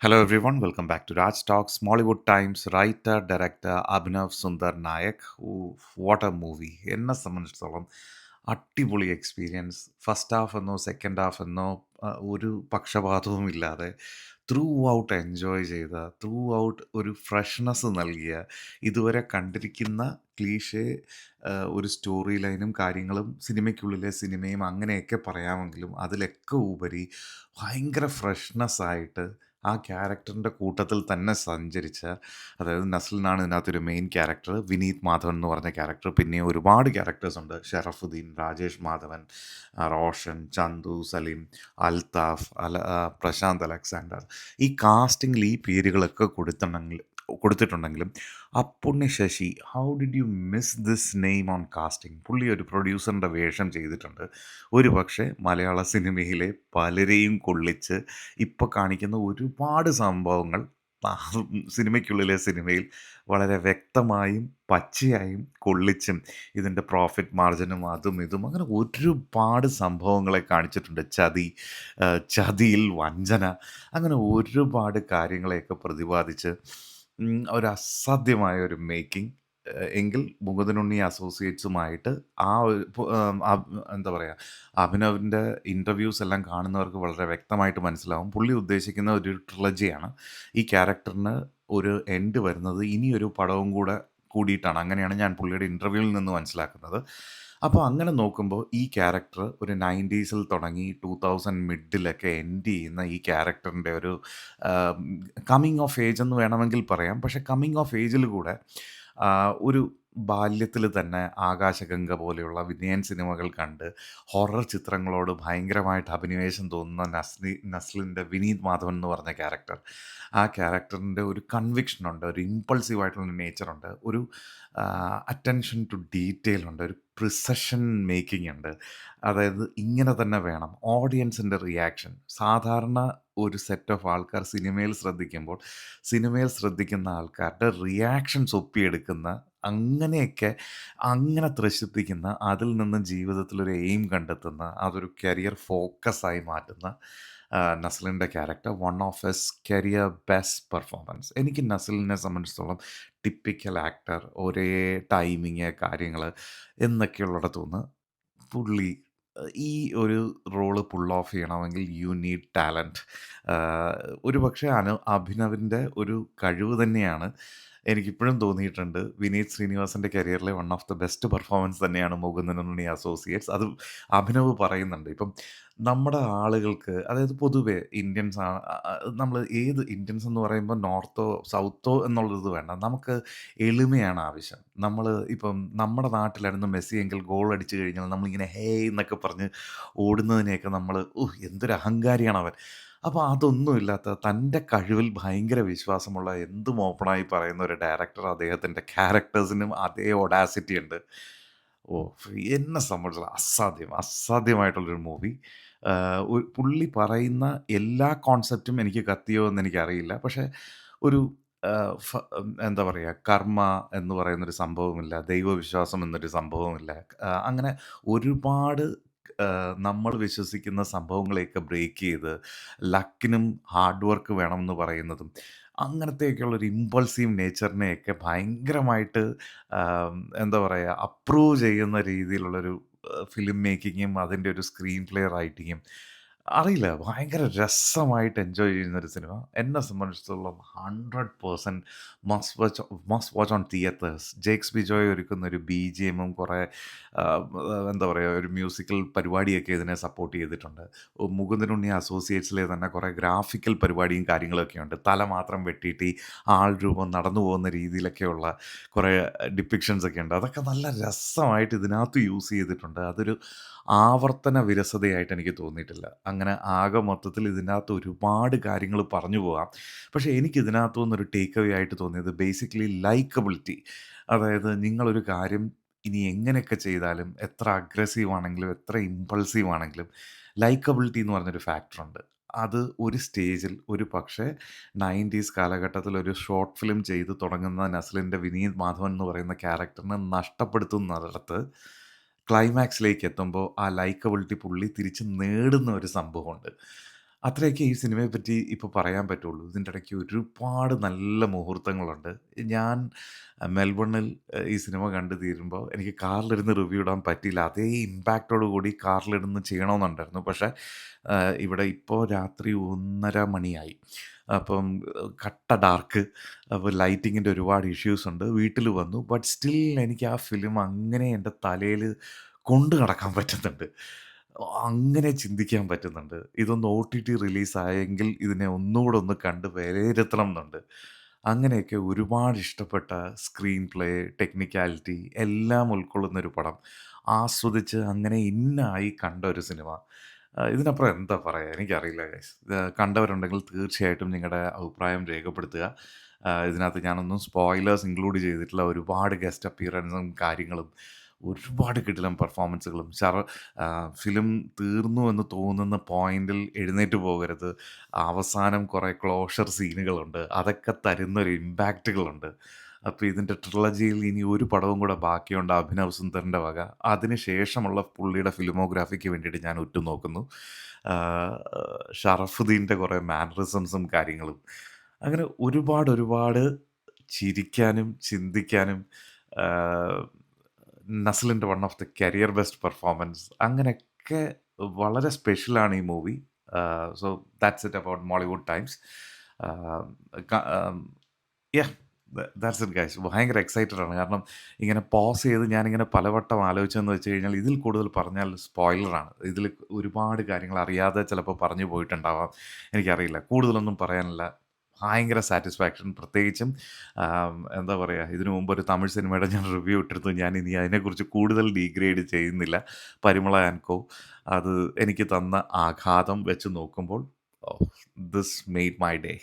Hello everyone, welcome back to Raj Talks. Mollywood Times writer, director Abhinav Sundar Nayak. What a movie. എന്നെ സംബന്ധിച്ചിടത്തോളം അടിപൊളി experience. First half എന്നോ second half എന്നോ ഒരു പക്ഷപാതവും ഇല്ലാതെ through out enjoy ചെയ്ത, through out ഒരു ഫ്രഷ്നെസ് നൽകിയ, ഇതുവരെ കണ്ടിരിക്കുന്ന ക്ലീഷേ ഒരു സ്റ്റോറി ലൈനും കാര്യങ്ങളും സിനിമയ്ക്കുള്ളിലെ സിനിമയും അങ്ങനെയൊക്കെ പറയാമെങ്കിലും അതിലൊക്കെ ഉപരി ഭയങ്കര ഫ്രഷ്നെസ് ആയിട്ട് ആ ക്യാരക്ടറിൻ്റെ കൂട്ടത്തിൽ തന്നെ സഞ്ചരിച്ച, അതായത് നസ്ലിനാണ് ഇതിനകത്തൊരു മെയിൻ ക്യാരക്ടർ, വിനീത് മാധവൻ എന്ന് പറഞ്ഞ ക്യാരക്ടർ, പിന്നെ ഒരുപാട് ക്യാരക്ടേഴ്സ് ഉണ്ട്. ഷറഫുദ്ദീൻ, രാജേഷ് മാധവൻ, റോഷൻ, ചന്തു, സലീം, അൽത്താഫ്, പ്രശാന്ത് അലക്സാണ്ടർ. ഈ കാസ്റ്റിംഗിൽ ഈ പേരുകളൊക്കെ കൊടുത്തിട്ടുണ്ടെങ്കിലും Appunni Sasi, how did you miss this name on casting? പുള്ളി ഒരു പ്രൊഡ്യൂസറിൻ്റെ വേഷം ചെയ്തിട്ടുണ്ട്. ഒരു പക്ഷേ മലയാള സിനിമയിലെ പലരെയും കൊള്ളിച്ച് ഇപ്പോൾ കാണിക്കുന്ന ഒരുപാട് സംഭവങ്ങൾ ആ സിനിമയ്ക്കുള്ളിലെ സിനിമയിൽ വളരെ വ്യക്തമായും പച്ചയായും കൊള്ളിച്ചും ഇതിൻ്റെ പ്രോഫിറ്റ് മാർജിനും അതും ഇതും അങ്ങനെ ഒരുപാട് സംഭവങ്ങളെ കാണിച്ചിട്ടുണ്ട്. ചതിയിൽ വഞ്ചന, അങ്ങനെ ഒരുപാട് കാര്യങ്ങളെയൊക്കെ പ്രതിപാദിച്ച് ഒരു അസാധ്യമായ ഒരു മേക്കിംഗ്. എങ്കിൽ മുകുന്ദനുണ്ണി അസോസിയേറ്റ്സുമായിട്ട് ആ ഒരു എന്താ പറയുക, അഭിനവിൻ്റെ ഇൻ്റർവ്യൂസ് എല്ലാം കാണുന്നവർക്ക് വളരെ വ്യക്തമായിട്ട് മനസ്സിലാവും. പുള്ളി ഉദ്ദേശിക്കുന്ന ഒരു ട്രിലജിയാണ്. ഈ ക്യാരക്ടറിന് ഒരു എൻഡ് വരുന്നത് ഇനിയൊരു പടവും കൂടിയിട്ടാണ്. അങ്ങനെയാണ് ഞാൻ പുള്ളിയുടെ ഇൻ്റർവ്യൂവിൽ നിന്ന് മനസ്സിലാക്കുന്നത്. അപ്പോൾ അങ്ങനെ നോക്കുമ്പോൾ ഈ ക്യാരക്ടർ ഒരു 90s തുടങ്ങി 2000 മിഡിലൊക്കെ എൻഡ് ചെയ്യുന്ന ഈ ക്യാരക്ടറിൻ്റെ ഒരു കമ്മിങ് ഓഫ് ഏജ് എന്ന് വേണമെങ്കിൽ പറയാം. പക്ഷേ കമ്മിങ് ഓഫ് ഏജിൽ കൂടെ ഒരു ബാല്യത്തിൽ തന്നെ ആകാശഗംഗ പോലെയുള്ള വിനയൻ സിനിമകൾ കണ്ട് ഹൊറർ ചിത്രങ്ങളോട് ഭയങ്കരമായിട്ട് അഭിനിവേശം തോന്നുന്ന നസ്ലിൻ്റെ വിനീത് മാധവൻ എന്ന് പറഞ്ഞ ക്യാരക്ടർ. ആ ക്യാരക്ടറിൻ്റെ ഒരു കൺവിക്ഷനുണ്ട്, ഒരു ഇമ്പൾസീവ് ആയിട്ടുള്ള നേച്ചറുണ്ട്, ഒരു അറ്റൻഷൻ ടു ഡീറ്റെയിൽ ഉണ്ട്, ഒരു പ്രിസഷൻ മേക്കിംഗ് ഉണ്ട്. അതായത് ഇങ്ങനെ തന്നെ വേണം. ഓഡിയൻസിൻ്റെ റിയാക്ഷൻ, സാധാരണ ഒരു സെറ്റ് ഓഫ് ആൾക്കാർ സിനിമയിൽ ശ്രദ്ധിക്കുന്ന ആൾക്കാരുടെ റിയാക്ഷൻസ് ഒപ്പിയെടുക്കുന്ന, അങ്ങനെയൊക്കെ അങ്ങനെ ത്രസിപ്പിക്കുന്ന, അതിൽ നിന്ന് ജീവിതത്തിലൊരു എയിം കണ്ടെത്തുന്ന, അതൊരു കരിയർ ഫോക്കസായി മാറ്റുന്ന നസ്ലിൻ്റെ character one of his career best performance. എനിക്ക് നസ്ലിനെ സംബന്ധിച്ചിടത്തോളം ടിപ്പിക്കൽ ആക്ടർ, ഒരേ ടൈമിങ് കാര്യങ്ങൾ എന്നൊക്കെയുള്ളിടത്തുനിന്ന് പുള്ളി ഈ ഒരു റോള് പുൾ ഓഫ് ചെയ്യണമെങ്കിൽ യു നീഡ് ടാലൻറ്റ്. ഒരു പക്ഷേ അഭിനവിൻ്റെ ഒരു കഴിവ് തന്നെയാണ്. എനിക്കിപ്പോഴും തോന്നിയിട്ടുണ്ട് വിനീത് ശ്രീനിവാസൻ്റെ കരിയറിലെ one of the best performance തന്നെയാണ് മുകുന്ദനുണ്ണി അസോസിയേറ്റ്സ്. അത് അഭിനവ് പറയുന്നുണ്ട്. ഇപ്പം നമ്മുടെ ആളുകൾക്ക്, അതായത് പൊതുവെ ഇന്ത്യൻസ് നമ്മൾ ഏത് ഇന്ത്യൻസ് എന്ന് പറയുമ്പോൾ നോർത്തോ സൗത്തോ എന്നുള്ളത് വേണ്ട, നമുക്ക് എളിമയാണ് ആവശ്യം. നമ്മൾ ഇപ്പം നമ്മുടെ നാട്ടിലായിരുന്നു മെസ്സി എങ്കിൽ ഗോൾ അടിച്ചു കഴിഞ്ഞാൽ നമ്മളിങ്ങനെ ഹേ എന്നൊക്കെ പറഞ്ഞ് ഓടുന്നതിനെയൊക്കെ നമ്മൾ എന്തൊരു അഹങ്കാരിയാണ് അവൻ. അപ്പോൾ അതൊന്നുമില്ലാത്ത, തൻ്റെ കഴിവിൽ ഭയങ്കര വിശ്വാസമുള്ള, എന്തും ഓപ്പണായി പറയുന്ന ഒരു ഡയറക്ടർ, അദ്ദേഹത്തിൻ്റെ ക്യാരക്ടേഴ്സിനും അതേ ഒഡാസിറ്റി ഉണ്ട്. ഓ, എന്നെ സംബന്ധിച്ചിടത്തോളം അസാധ്യമായിട്ടുള്ളൊരു മൂവി. പുള്ളി പറയുന്ന എല്ലാ കോൺസെപ്റ്റും എനിക്ക് കത്തിയോ എന്ന് എനിക്കറിയില്ല. പക്ഷേ ഒരു എന്താ പറയുക, കർമ്മ എന്ന് പറയുന്നൊരു സംഭവമില്ല, ദൈവവിശ്വാസം എന്നൊരു സംഭവമില്ല. അങ്ങനെ ഒരുപാട് നമ്മൾ വിശ്വസിക്കുന്ന സംഭവങ്ങളെയൊക്കെ ബ്രേക്ക് ചെയ്ത് ലക്കിനും ഹാർഡ് വർക്ക് വേണമെന്ന് പറയുന്നതും, അങ്ങനത്തെയൊക്കെയുള്ളൊരു ഇമ്പൾസീവ് നേച്ചറിനെയൊക്കെ ഭയങ്കരമായിട്ട് എന്താ പറയുക, അപ്രൂവ് ചെയ്യുന്ന രീതിയിലുള്ളൊരു ഫിലിം മേക്കിങ്ങും അതിൻ്റെ ഒരു സ്ക്രീൻ പ്ലേ റൈറ്റിങ്ങും, അറിയില്ല, ഭയങ്കര രസമായിട്ട് എൻജോയ് ചെയ്യുന്നൊരു സിനിമ. എന്നെ സംബന്ധിച്ചിടത്തോളം 100% must watch on theatres. Jakes Bijoy ഒരുക്കുന്ന ഒരു BGMും കുറേ എന്താ പറയുക, ഒരു മ്യൂസിക്കൽ പരിപാടിയൊക്കെ ഇതിനെ സപ്പോർട്ട് ചെയ്തിട്ടുണ്ട്. മുകുന്ദനുണ്ണി അസോസിയേറ്റ്സിലെ തന്നെ കുറേ ഗ്രാഫിക്കൽ പരിപാടിയും കാര്യങ്ങളൊക്കെ ഉണ്ട്. തല മാത്രം വെട്ടിയിട്ട് ഈ ആൾ രൂപം നടന്നു പോകുന്ന രീതിയിലൊക്കെയുള്ള കുറേ ഡിപ്പിക്ഷൻസ് ഒക്കെ ഉണ്ട്. അതൊക്കെ നല്ല രസമായിട്ട് ഇതിനകത്ത് യൂസ് ചെയ്തിട്ടുണ്ട്. അതൊരു ആവർത്തന വിരസതയായിട്ട് എനിക്ക് തോന്നിയിട്ടില്ല. അങ്ങനെ ആകെ മൊത്തത്തിൽ ഇതിനകത്ത് ഒരുപാട് കാര്യങ്ങൾ പറഞ്ഞു പോകാം. പക്ഷേ എനിക്ക് ഇതിനകത്തു നിന്നൊരു ടേക്ക് അവേ ആയിട്ട് തോന്നിയത് ബേസിക്കലി ലൈക്കബിലിറ്റി. അതായത് നിങ്ങളൊരു കാര്യം ഇനി എങ്ങനെയൊക്കെ ചെയ്താലും, എത്ര അഗ്രസീവ് ആണെങ്കിലും എത്ര ഇമ്പൾസീവ് ആണെങ്കിലും, ലൈക്കബിലിറ്റി എന്ന് പറഞ്ഞൊരു ഫാക്ടറുണ്ട്. അത് ഒരു സ്റ്റേജിൽ ഒരു പക്ഷേ 90s കാലഘട്ടത്തിൽ ഒരു ഷോർട്ട് ഫിലിം ചെയ്ത് തുടങ്ങുന്ന നസ്ലിൻ്റെ വിനീത് മാധവൻ എന്ന് പറയുന്ന ക്യാരക്ടറിനെ നഷ്ടപ്പെടുത്തുന്നിടത്ത് ക്ലൈമാക്സിലേക്ക് എത്തുമ്പോൾ ആ ലൈക്കബിലിറ്റി പുള്ളി തിരിച്ച് നേടുന്ന ഒരു സംഭവമുണ്ട്. അത്രയൊക്കെ ഈ സിനിമയെ പറ്റി ഇപ്പോൾ പറയാൻ പറ്റുള്ളൂ. ഇതിൻ്റെ ഇടയ്ക്ക് ഒരുപാട് നല്ല മുഹൂർത്തങ്ങളുണ്ട്. ഞാൻ മെൽബണിൽ ഈ സിനിമ കണ്ട് തീരുമ്പോൾ എനിക്ക് കാറിലിരുന്ന് റിവ്യൂ ഇടാൻ പറ്റിയില്ല. അതേ ഇമ്പാക്റ്റോട് കൂടി കാറിലിരുന്ന് ചെയ്യണമെന്നുണ്ടായിരുന്നു. പക്ഷേ ഇവിടെ ഇപ്പോൾ രാത്രി 1:30 മണിയായി. അപ്പം കട്ട ഡാർക്ക്. അപ്പോൾ ലൈറ്റിങ്ങിൻ്റെ ഒരുപാട് ഇഷ്യൂസ് ഉണ്ട്. വീട്ടിൽ വന്നു. ബട്ട് സ്റ്റിൽ എനിക്ക് ആ ഫിലിം അങ്ങനെ എൻ്റെ തലയിൽ കൊണ്ട് നടക്കാൻ പറ്റുന്നുണ്ട്. അങ്ങനെ ചിന്തിക്കാൻ പറ്റുന്നുണ്ട്. ഇതൊന്ന് OTT റിലീസായെങ്കിൽ ഇതിനെ ഒന്നുകൂടെ ഒന്ന് കണ്ട് വിലയിരുത്തണം എന്നുണ്ട്. അങ്ങനെയൊക്കെ ഒരുപാട് ഇഷ്ടപ്പെട്ട സ്ക്രീൻ പ്ലേ, ടെക്നിക്കാലിറ്റി എല്ലാം ഉൾക്കൊള്ളുന്ന ഒരു പടം. ആസ്വദിച്ച് അങ്ങനെ ഇന്നായി കണ്ട ഒരു സിനിമ. ഇതിനപ്പുറം എന്താ പറയാ? എനിക്കറിയില്ല ഗൈസ്. കണ്ടവരുണ്ടെങ്കിൽ തീർച്ചയായിട്ടും നിങ്ങളുടെ അഭിപ്രായം രേഖപ്പെടുത്തുക. ഇതിനകത്ത് ഞാനൊന്നും സ്പോയിലേഴ്സ് ഇൻക്ലൂഡ് ചെയ്തിട്ടില്ല. ഒരുപാട് ഗസ്റ്റ് അപ്പിയറൻസും കാര്യങ്ങളും, ഒരുപാട് കിടിലൻ പെർഫോമൻസുകളും ഫിലിം തീർന്നു എന്ന് തോന്നുന്ന പോയിന്റിൽ എഴുന്നേറ്റ് പോകരുത്. അവസാനം കുറേ ക്ലോഷർ സീനുകളുണ്ട്. അതൊക്കെ തരുന്നൊരു ഇമ്പാക്റ്റുകളുണ്ട്. അപ്പോൾ ഇതിൻ്റെ ട്രിലജിയിൽ ഇനി ഒരു പടവും കൂടെ ബാക്കിയുണ്ട് അഭിനവ് സുന്ദറിൻ്റെ വക. അതിന് ശേഷമുള്ള പുള്ളിയുടെ ഫിലിമോഗ്രാഫിക്ക് വേണ്ടിയിട്ട് ഞാൻ ഉറ്റുനോക്കുന്നു. ആഹ് ഷറഫുദ്ദീൻ്റെ കുറേ മാനറിസംസും കാര്യങ്ങളും. അങ്ങനെ ഒരുപാട് ഒരുപാട് ചിരിക്കാനും ചിന്തിക്കാനും ആഹ് നസ്ലിൻ്റെ one of the career best performance അങ്ങനെയൊക്കെ വളരെ സ്പെഷ്യലാണ് ഈ movie. So that's it about Mollywood Times. Yeah that's it guys. ഭയങ്കര എക്സൈറ്റഡ് ആണ്. കാരണം ഇങ്ങനെ പോസ് ചെയ്ത് ഞാനിങ്ങനെ പലവട്ടം ആലോചിച്ചതെന്ന് വെച്ച് കഴിഞ്ഞാൽ ഇതിൽ കൂടുതൽ പറഞ്ഞാൽ സ്പോയിലറാണ്. ഇതിൽ ഒരുപാട് കാര്യങ്ങൾ അറിയാതെ ചിലപ്പോൾ പറഞ്ഞു പോയിട്ടുണ്ടാവാം. എനിക്കറിയില്ല. കൂടുതലൊന്നും പറയാനില്ല. ഭയങ്കര സാറ്റിസ്ഫാക്ഷൻ. പ്രത്യേകിച്ചും എന്താ പറയുക, ഇതിനു മുമ്പ് ഒരു തമിഴ് സിനിമയുടെ ഞാൻ റിവ്യൂ ഇട്ടിരുന്നു. ഞാൻ ഇനി അതിനെക്കുറിച്ച് കൂടുതൽ ഡീഗ്രേഡ് ചെയ്യുന്നില്ല. പരിമള ആൻഡ് കോ. അത് എനിക്ക് തന്ന ആഘാതം വെച്ച് നോക്കുമ്പോൾ ദിസ് മെയ്ഡ് മൈ ഡേ.